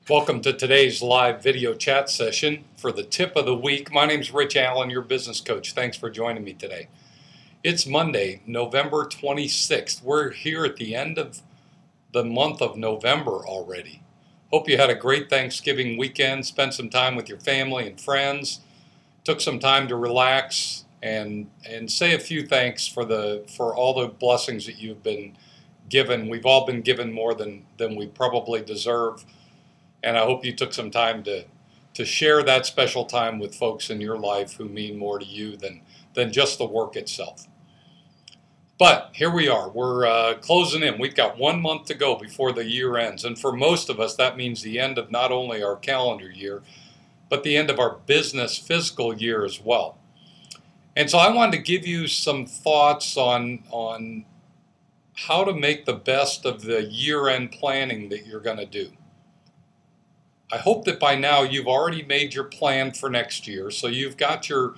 Welcome to today's live video chat session for the tip of the week. My name is Rich Allen, your business coach. Thanks for joining me today. It's Monday, November 26th. We're here at the end of the month of November already. Hope you had a great Thanksgiving weekend, spent some time with your family and friends, took some time to relax and say a few thanks for all the blessings that you've been given. We've all been given more than we probably deserve. And I hope you took some time to share that special time with folks in your life who mean more to you than just the work itself. But here we are. We're closing in. We've got 1 month to go before the year ends. And for most of us, that means the end of not only our calendar year, but the end of our business fiscal year as well. And so I wanted to give you some thoughts on how to make the best of the year-end planning that you're going to do. I hope that by now you've already made your plan for next year. So you've got your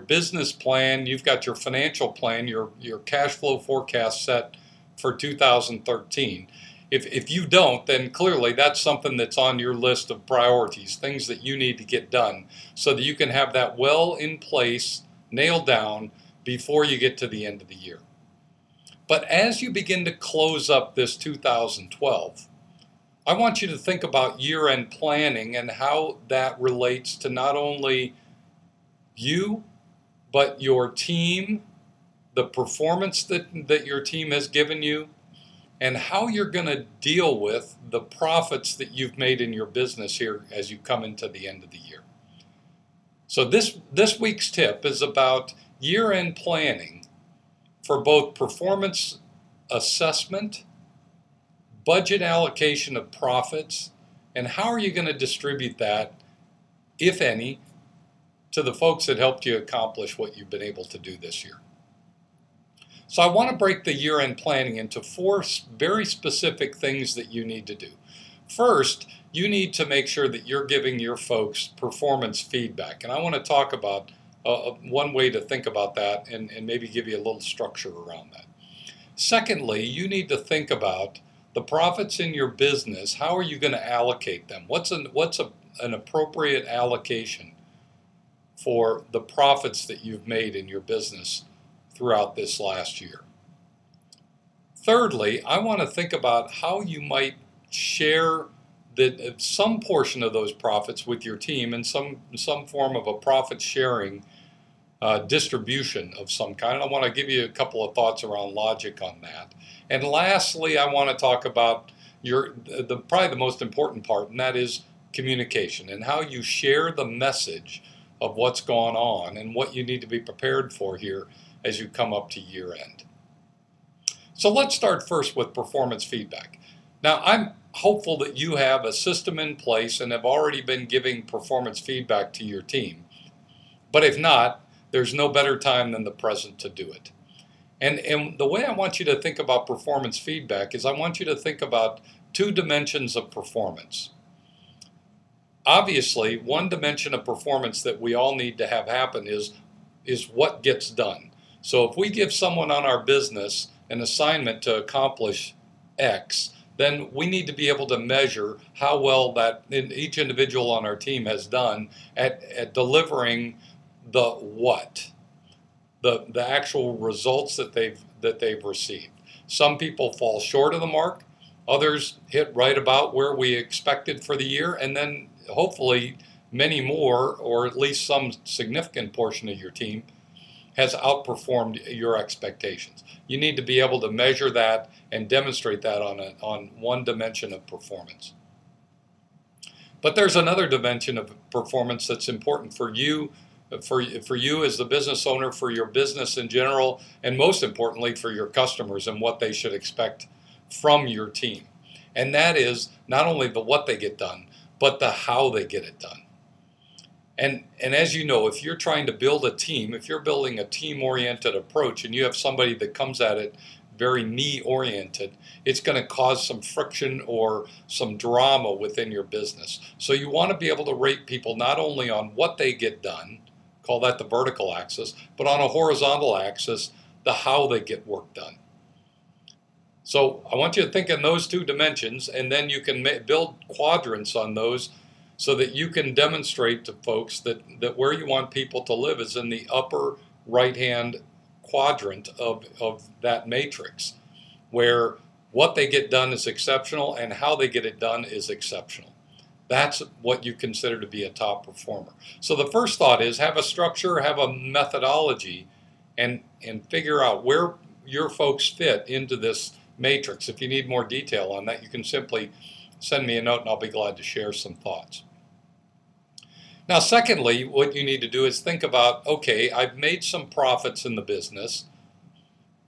business plan, you've got your financial plan, your cash flow forecast set for 2013. If you don't, then clearly that's something that's on your list of priorities, things that you need to get done so that you can have that well in place, nailed down before you get to the end of the year. But as you begin to close up this 2012, I want you to think about year-end planning and how that relates to not only you, but your team, the performance that your team has given you, and how you're going to deal with the profits that you've made in your business here as you come into the end of the year. So this week's tip is about year-end planning for both performance assessment, budget allocation of profits, and how are you going to distribute that, if any, to the folks that helped you accomplish what you've been able to do this year. So I want to break the year-end planning into 4 very specific things that you need to do. First, you need to make sure that you're giving your folks performance feedback, and I want to talk about one way to think about that and maybe give you a little structure around that. Secondly, you need to think about the profits in your business. How are you going to allocate them? What's an appropriate allocation for the profits that you've made in your business throughout this last year? Thirdly, I want to think about how you might share some portion of those profits with your team in some form of a profit sharing distribution of some kind. I want to give you a couple of thoughts around logic on that. And lastly, I want to talk about probably the most important part, and that is communication and how you share the message of what's gone on and what you need to be prepared for here as you come up to year end. So let's start first with performance feedback. Now, I'm hopeful that you have a system in place and have already been giving performance feedback to your team. But if not, there's no better time than the present to do it. And the way I want you to think about performance feedback is I want you to think about 2 dimensions of performance. Obviously, one dimension of performance that we all need to have happen is what gets done. So if we give someone on our business an assignment to accomplish X, then we need to be able to measure how well that each individual on our team has done at delivering the what, the actual results that they've received. Some people fall short of the mark, others hit right about where we expected for the year, and then hopefully many more, or at least some significant portion of your team, has outperformed your expectations. You need to be able to measure that and demonstrate that on one dimension of performance. But there's another dimension of performance that's important for you as the business owner, for your business in general, and most importantly for your customers and what they should expect from your team. And that is not only the what they get done, but the how they get it done. And as you know, if you're trying to build a team, if you're building a team-oriented approach and you have somebody that comes at it very me-oriented, it's going to cause some friction or some drama within your business. So you want to be able to rate people not only on what they get done, call that the vertical axis, but on a horizontal axis, the how they get work done. So I want you to think in those two dimensions, and then you can build quadrants on those so that you can demonstrate to folks that where you want people to live is in the upper right-hand quadrant of that matrix, where what they get done is exceptional and how they get it done is exceptional. That's what you consider to be a top performer. So the first thought is have a structure, have a methodology, and figure out where your folks fit into this matrix. If you need more detail on that, you can simply send me a note and I'll be glad to share some thoughts. Now, secondly, what you need to do is think about, okay, I've made some profits in the business,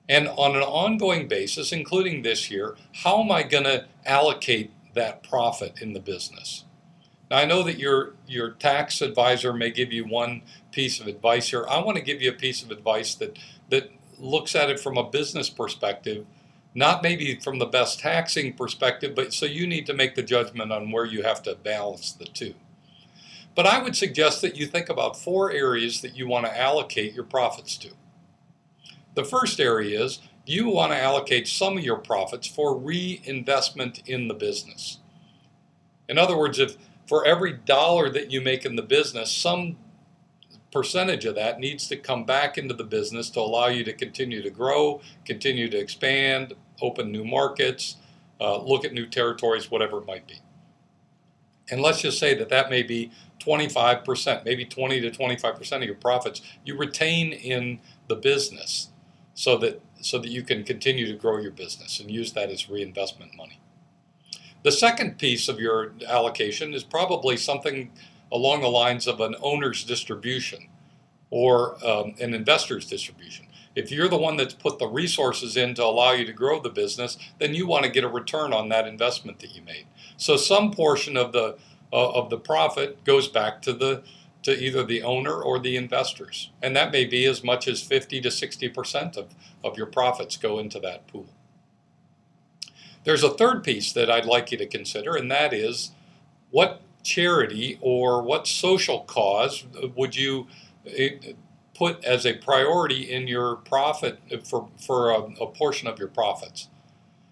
and on an ongoing basis, including this year, how am I going to allocate that profit in the business? Now, I know that your tax advisor may give you one piece of advice here. I want to give you a piece of advice that looks at it from a business perspective, not maybe from the best taxing perspective, but so you need to make the judgment on where you have to balance the two. But I would suggest that you think about 4 areas that you want to allocate your profits to. The first area is you want to allocate some of your profits for reinvestment in the business. In other words, if for every dollar that you make in the business, some percentage of that needs to come back into the business to allow you to continue to grow, continue to expand, open new markets, look at new territories, whatever it might be. And let's just say that may be 25%, maybe 20 to 25% of your profits you retain in the business so that you can continue to grow your business and use that as reinvestment money. The second piece of your allocation is probably something along the lines of an owner's distribution or an investor's distribution. If you're the one that's put the resources in to allow you to grow the business, then you want to get a return on that investment that you made. So some portion of the profit goes back to either the owner or the investors, and that may be as much as 50 to 60% of your profits go into that pool. There's a third piece that I'd like you to consider, and that is what charity or what social cause would you put as a priority in your profit for a portion of your profits.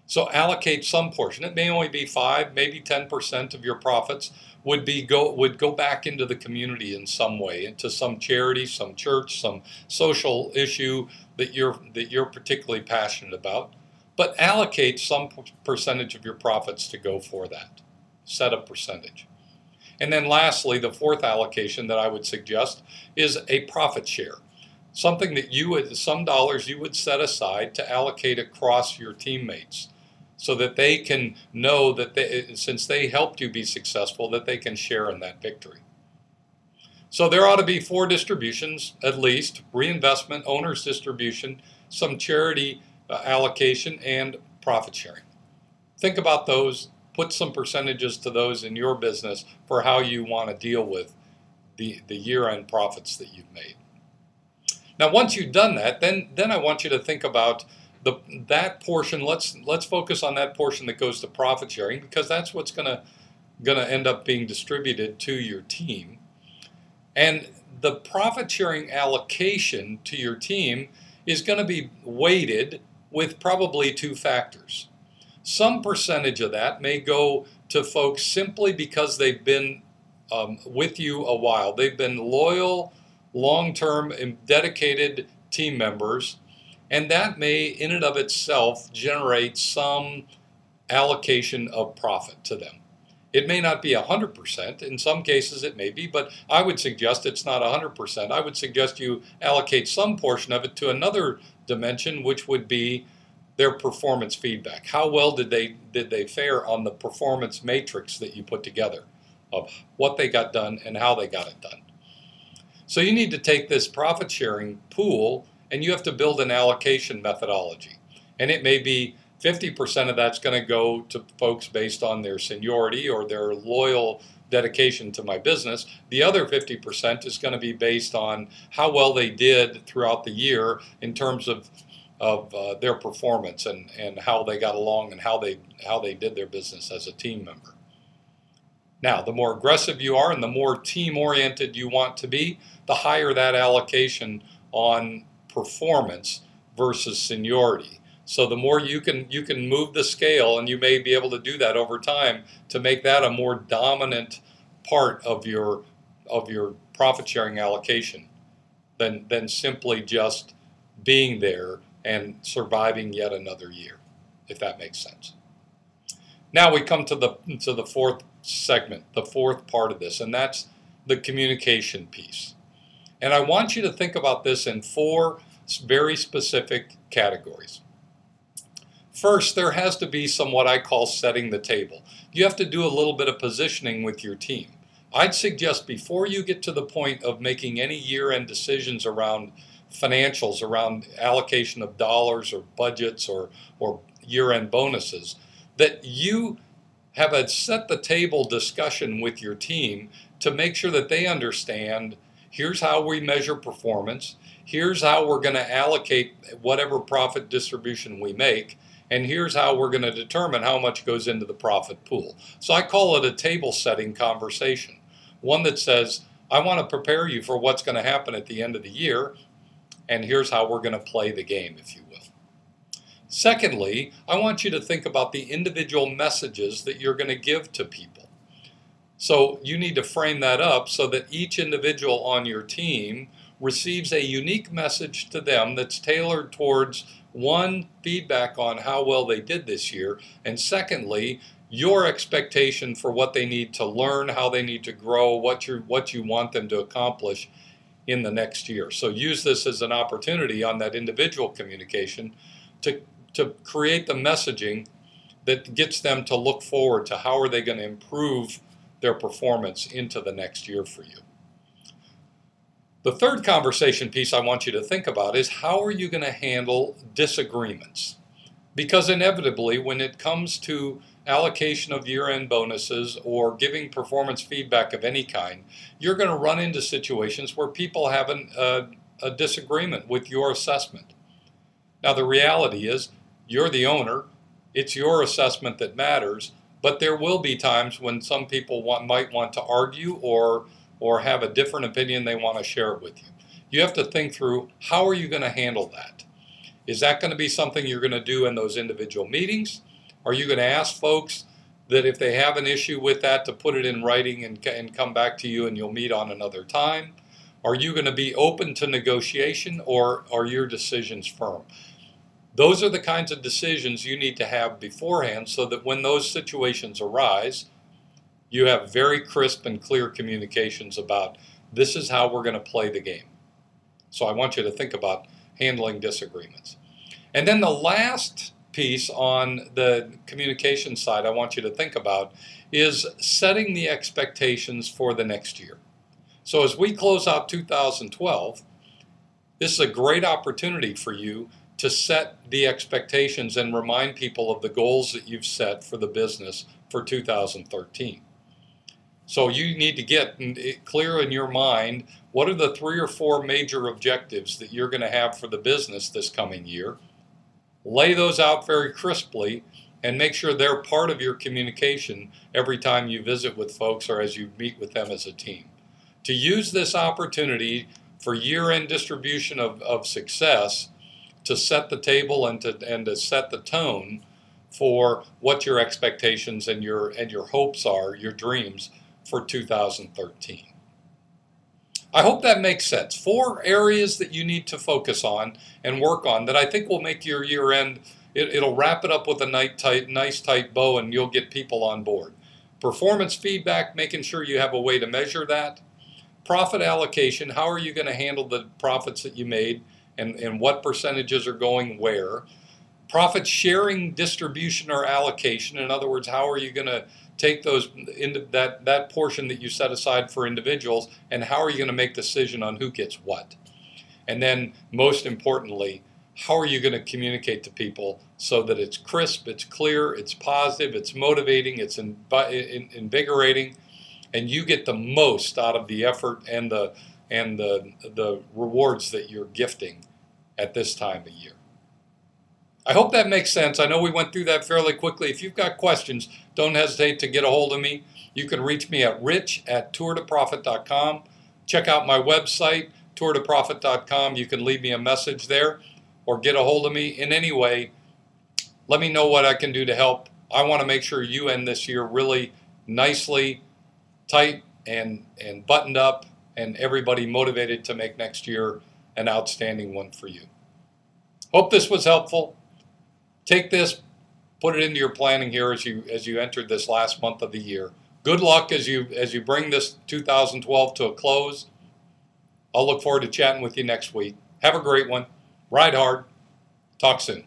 So allocate some portion. It may only be 5, maybe 10% of your profits would go back into the community in some way, into some charity, some church, some social issue that you're particularly passionate about. But allocate some percentage of your profits to go for that. Set a percentage. And then lastly, the fourth allocation that I would suggest is a profit share. Something that some dollars you would set aside to allocate across your teammates so that they can know that since they helped you be successful, that they can share in that victory. So there ought to be 4 distributions at least: reinvestment, owner's distribution, some charity allocation, and profit sharing. Think about those. Put some percentages to those in your business for how you want to deal with the year-end profits that you've made. Now, once you've done that, then I want you to think about that portion. Let's focus on that portion that goes to profit sharing, because that's what's gonna end up being distributed to your team. And the profit sharing allocation to your team is going to be weighted with probably 2 factors. Some percentage of that may go to folks simply because they've been with you a while. They've been loyal, long-term, and dedicated team members, and that may in and of itself generate some allocation of profit to them. It may not be 100%. In some cases it may be, but I would suggest it's not 100%. I would suggest you allocate some portion of it to another dimension, which would be their performance feedback. How well did they fare on the performance matrix that you put together of what they got done and how they got it done? So you need to take this profit sharing pool and you have to build an allocation methodology. And it may be 50% of that's going to go to folks based on their seniority or their loyal dedication to my business. The other 50% is going to be based on how well they did throughout the year in terms of their performance and how they got along and how they did their business as a team member. Now, the more aggressive you are and the more team-oriented you want to be, the higher that allocation on performance versus seniority. So the more you can move the scale, and you may be able to do that over time to make that a more dominant part of your profit sharing allocation than simply just being there and surviving yet another year, if that makes sense. Now we come to the fourth segment, the fourth part of this, and that's the communication piece. And I want you to think about this in four very specific categories. First, there has to be some what I call setting the table. You have to do a little bit of positioning with your team. I'd suggest before you get to the point of making any year-end decisions around financials, around allocation of dollars or budgets or year-end bonuses, that you have a set the table discussion with your team to make sure that they understand, here's how we measure performance, here's how we're going to allocate whatever profit distribution we make, and here's how we're going to determine how much goes into the profit pool. So I call it a table setting conversation. One that says, I want to prepare you for what's going to happen at the end of the year, and here's how we're going to play the game, if you will. Secondly, I want you to think about the individual messages that you're going to give to people. So you need to frame that up so that each individual on your team receives a unique message to them that's tailored towards, one, feedback on how well they did this year, and secondly, your expectation for what they need to learn, how they need to grow, what you want them to accomplish in the next year. So use this as an opportunity on that individual communication to create the messaging that gets them to look forward to how are they going to improve their performance into the next year for you. The third conversation piece I want you to think about is, how are you going to handle disagreements? Because inevitably, when it comes to allocation of year-end bonuses or giving performance feedback of any kind, you're going to run into situations where people have a disagreement with your assessment. Now, the reality is, you're the owner, it's your assessment that matters, but there will be times when some people might want to argue or have a different opinion they want to share it with you. You have to think through, how are you going to handle that? Is that going to be something you're going to do in those individual meetings? Are you going to ask folks that if they have an issue with that to put it in writing and come back to you and you'll meet on another time? Are you going to be open to negotiation, or are your decisions firm? Those are the kinds of decisions you need to have beforehand so that when those situations arise, you have very crisp and clear communications about, this is how we're going to play the game. So I want you to think about handling disagreements. And then the last piece on the communication side I want you to think about is setting the expectations for the next year. So as we close out 2012, this is a great opportunity for you to set the expectations and remind people of the goals that you've set for the business for 2013. So you need to get clear in your mind, what are the 3 or 4 major objectives that you're going to have for the business this coming year? Lay those out very crisply and make sure they're part of your communication every time you visit with folks or as you meet with them as a team. To use this opportunity for year-end distribution of success to set the table and to set the tone for what your expectations and your hopes are, your dreams for 2013. I hope that makes sense. 4 areas that you need to focus on and work on that I think will make your year end, it'll wrap it up with a nice tight bow and you'll get people on board. Performance feedback, making sure you have a way to measure that. Profit allocation, how are you going to handle the profits that you made and what percentages are going where. Profit sharing distribution or allocation, in other words, how are you going to take those into that portion that you set aside for individuals, and how are you going to make decision on who gets what? And then most importantly, how are you going to communicate to people so that it's crisp, it's clear, it's positive, it's motivating, it's invigorating, and you get the most out of the effort and the rewards that you're gifting at this time of year. I hope that makes sense. I know we went through that fairly quickly. If you've got questions, don't hesitate to get a hold of me. You can reach me at rich@tourtoprofit.com. Check out my website, tourtoprofit.com. You can leave me a message there or get a hold of me in any way. Let me know what I can do to help. I want to make sure you end this year really nicely, tight, and buttoned up, and everybody motivated to make next year an outstanding one for you. Hope this was helpful. Take this, put it into your planning here as you enter this last month of the year. Good luck as you bring this 2012 to a close. I'll look forward to chatting with you next week. Have a great one. Ride hard. Talk soon.